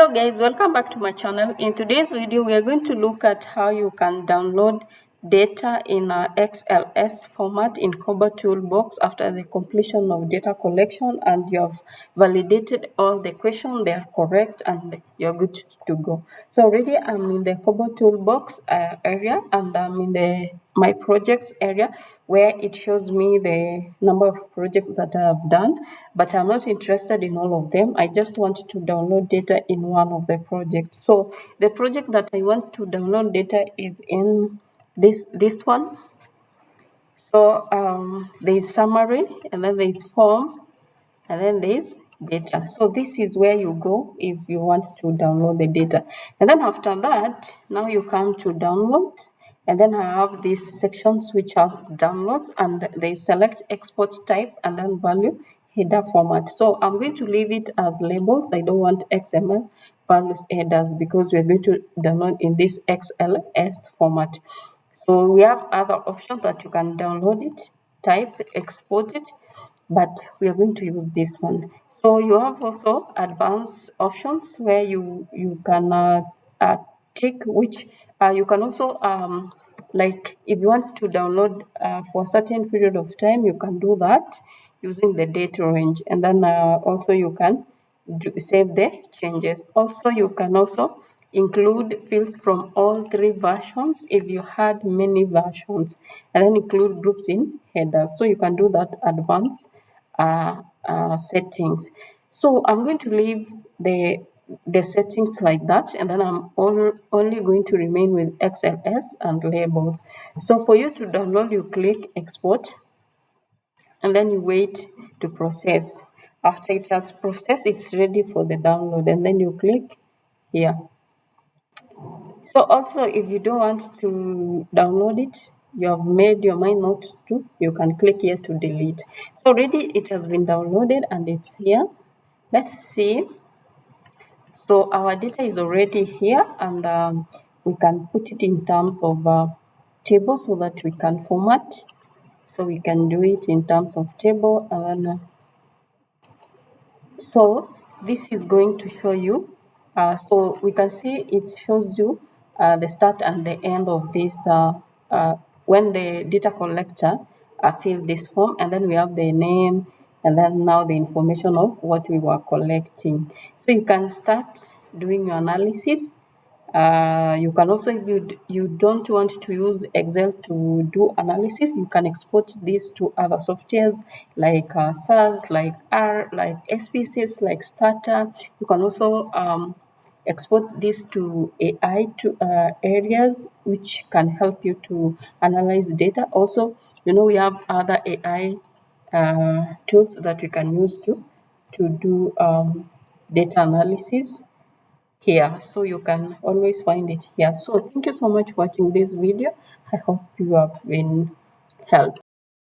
Hello guys, welcome back to my channel. In today's video we are going to look at how you can download data in a XLS format in KoboToolbox after the completion of data collection and you have validated all the questions, they are correct and you're good to go. So already I'm in the KoboToolbox area and I'm in the my projects area where it shows me the number of projects that I have done, but I'm not interested in all of them. I just want to download data in one of the projects. So the project that I want to download data is in this one. So there's summary and then there's form and then there's data. So this is where you go if you want to download the data. And then after that, now you come to download. And then I have these sections which are downloads and they select export type and then value header format. So I'm going to leave it as labels. I don't want XML values headers because we're going to download in this XLS format. So we have other options that you can download it, type, export it, but we are going to use this one. So you have also advanced options where you can take which you can also like if you want to download for a certain period of time, you can do that using the date range, and then also you can save the changes. Also you can also include fields from all three versions if you had many versions, and then include groups in headers. So you can do that advanced settings. So I'm going to leave the settings like that, and then I'm only going to remain with XLS and labels. So for you to download, you click export and then you wait to process. After it has processed, it's ready for the download, and then you click here. So also if you don't want to download it, you have made your mind not to, you can click here to delete. So already it has been downloaded and it's here. Let's see. So our data is already here, and we can put it in terms of table so that we can format. So we can do it in terms of table, and so this is going to show you. So we can see it shows you the start and the end of this when the data collector fill this form, and then we have the name, and then now the information of what we were collecting. So you can start doing your analysis. You can also, if you don't want to use Excel to do analysis, you can export this to other softwares like SAS, like R, like SPSS, like Starter. You can also export this to AI to areas which can help you to analyze data. Also, we have other AI tools that we can use to do data analysis here, so you can always find it here. So thank you so much for watching this video. I hope you have been helped.